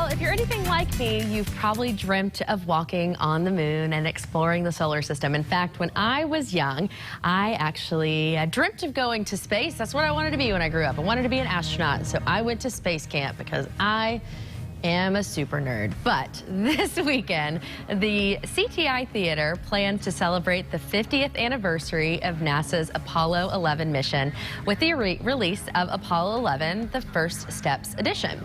Well, if you're anything like me, you've probably dreamt of walking on the moon and exploring the solar system. In fact, when I was young, I actually dreamt of going to space. That's what I wanted to be when I grew up. I wanted to be an astronaut, so I went to space camp because I am a super nerd. But this weekend, the CTI Theater plans to celebrate the 50th anniversary of NASA's Apollo 11 mission with the release of Apollo 11, the First Steps edition.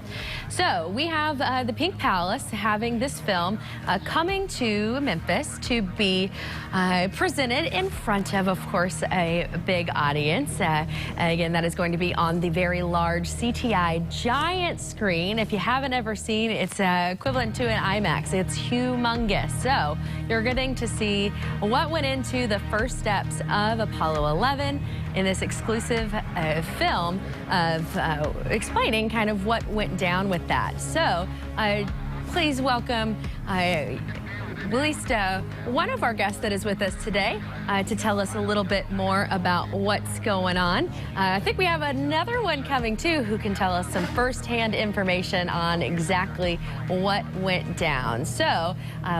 So we have the Pink Palace having this film coming to Memphis to be presented in front of course, a big audience. Again, that is going to be on the very large CTI giant screen. If you haven't ever seen, it's equivalent to an IMAX. It's humongous. So you're getting to see what went into the first steps of Apollo 11 in this exclusive film of explaining kind of what went down with that. So please welcome at least one of our guests that is with us today to tell us a little bit more about what's going on. I think we have another one coming too who can tell us some firsthand information on exactly what went down. So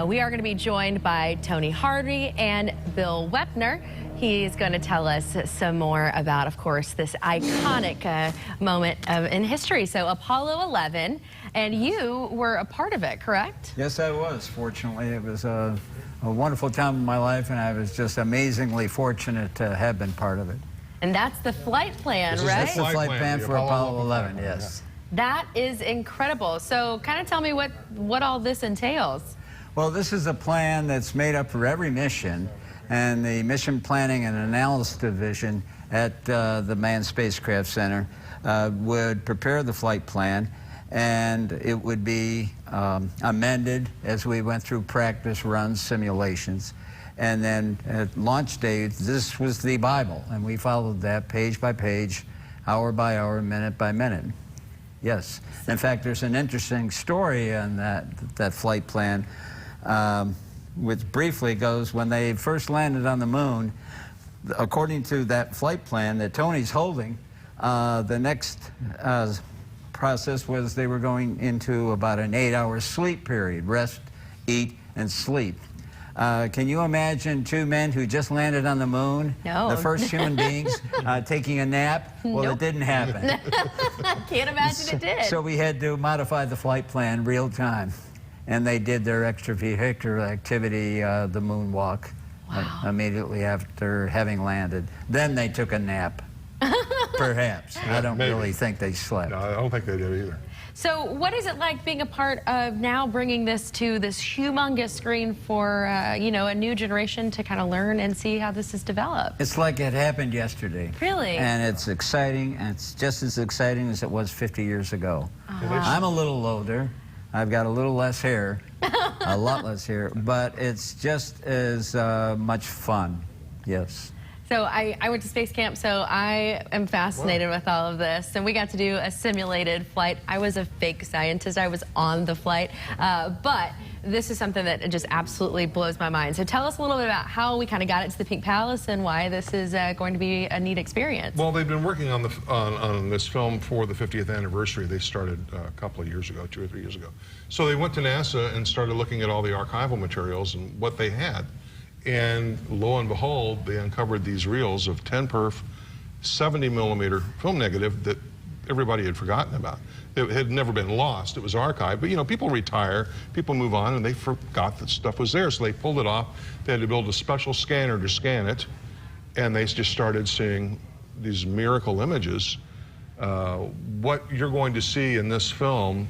we are going to be joined by Tony Hardy and Bill Weppner. He's going to tell us some more about, of course, this iconic moment in history. So Apollo 11, and you were a part of it, correct? Yes, I was. Fortunately, it was a wonderful time in my life, and I was just amazingly fortunate to have been part of it. And that's the flight plan, right? That's the flight plan for Apollo 11, yes. That is incredible. So kind of tell me what all this entails. Well, this is a plan that's made up for every mission, and the Mission Planning and Analysis Division at the Manned Spacecraft Center would prepare the flight plan, and it would be amended as we went through practice runs, simulations. And then at launch day, this was the Bible, and we followed that page by page, hour by hour, minute by minute. Yes. In fact, there's an interesting story on that flight plan, which briefly goes, when they first landed on the moon, according to that flight plan that Tony's holding, the next process was they were going into about an 8-hour sleep period, rest, eat, and sleep. Can you imagine two men who just landed on the moon, the first human beings, taking a nap? Well, Nope. It didn't happen. Can't imagine it did. So we had to modify the flight plan real time. And they did their extravehicular activity, the moonwalk, immediately after having landed. Then they took a nap, perhaps. I don't really think they slept. No, I don't think they did either. So what is it like being a part of now bringing this to this humongous screen for, you know, a new generation to kind of learn and see how this is developed? It's like it happened yesterday. Really? And it's exciting, and it's just as exciting as it was 50 years ago. I'm a little older. I've got a little less hair, a lot less hair, but it's just as much fun, yes. So I went to space camp, so I am fascinated with all of this. And we got to do a simulated flight. I was a fake scientist. I was on the flight. But this is something that just absolutely blows my mind. So tell us a little bit about how we kind of got into the Pink Palace and why this is going to be a neat experience. Well, they've been working on this film for the 50th anniversary. They started a couple of years ago, 2 or 3 years ago. So they went to NASA and started looking at all the archival materials and what they had. And lo and behold, they uncovered these reels of 10 perf, 70 millimeter film negative that everybody had forgotten about. It had never been lost. It was archived. But, you know, people retire, people move on, and they forgot that stuff was there. So they pulled it off. They had to build a special scanner to scan it. And they just started seeing these miracle images. What you're going to see in this film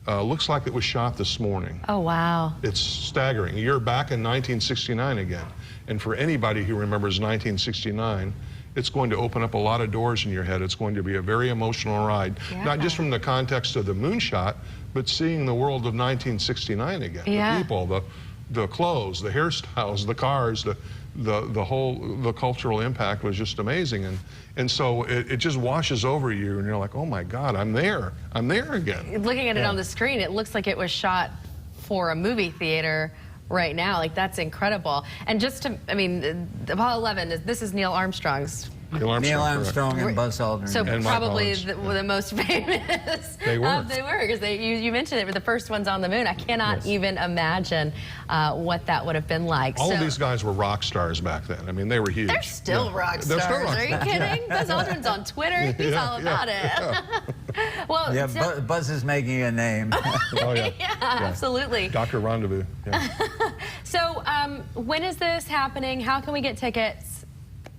looks like it was shot this morning. Oh, wow. It's staggering. You're back in 1969 again. And for anybody who remembers 1969, it's going to open up a lot of doors in your head. It's going to be a very emotional ride. Yeah. Not just from the context of the moonshot, but seeing the world of 1969 again. Yeah. The people, the clothes, the hairstyles, the cars, the cultural impact was just amazing. And so it just washes over you, and you're like, oh my God, I'm there again. Looking at it on the screen, it looks like it was shot for a movie theater right now. Like, that's incredible. And just to, I mean, Apollo 11, this is Neil Armstrong's Neil Armstrong, Neil correct. Armstrong and Buzz Aldrin. So And Mike probably Collins. the most famous. They were. They were, because you mentioned it were the first ones on the moon. I cannot Yes. even imagine what that would have been like. All so, of these guys were rock stars back then. I mean, they were huge. They're still Yeah. rock They're stars. still rock Are you stars. kidding? Buzz Aldrin's on Twitter. He's Yeah, all about yeah, it. Well, Yeah, so- Buzz is making a name. Oh, yeah. yeah, absolutely. Dr. Rendezvous. Yeah. So when is this happening? How can we get tickets?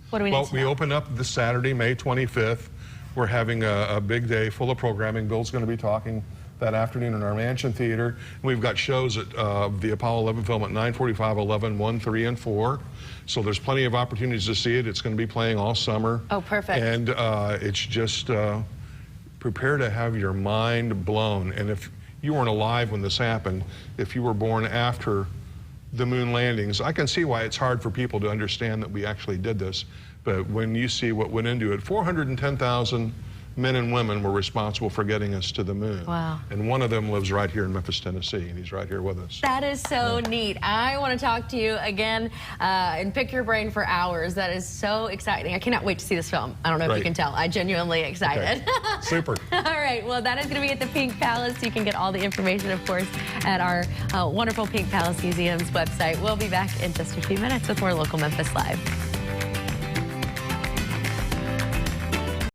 What do we need Well, to we know? open up this Saturday, May 25th. We're having a big day full of programming. Bill's going to be talking that afternoon in our Mansion Theater. We've got shows at the Apollo 11 film at 9:45, 11, 1, 3, and 4. So there's plenty of opportunities to see it. It's going to be playing all summer. Oh, perfect. And it's just prepare to have your mind blown. And if you weren't alive when this happened, if you were born after the moon landings, I can see why it's hard for people to understand that we actually did this. But when you see what went into it, 410,000 men and women were responsible for getting us to the moon. Wow. And one of them lives right here in Memphis, Tennessee, and he's right here with us. That is so neat. I want to talk to you again and pick your brain for hours. That is so exciting. I cannot wait to see this film. I don't know if you Great. can tell. I'm genuinely excited. Okay. Super. All right. Well, that is going to be at the Pink Palace. You can get all the information, of course, at our wonderful Pink Palace Museum's website. We'll be back in just a few minutes with more Local Memphis Live.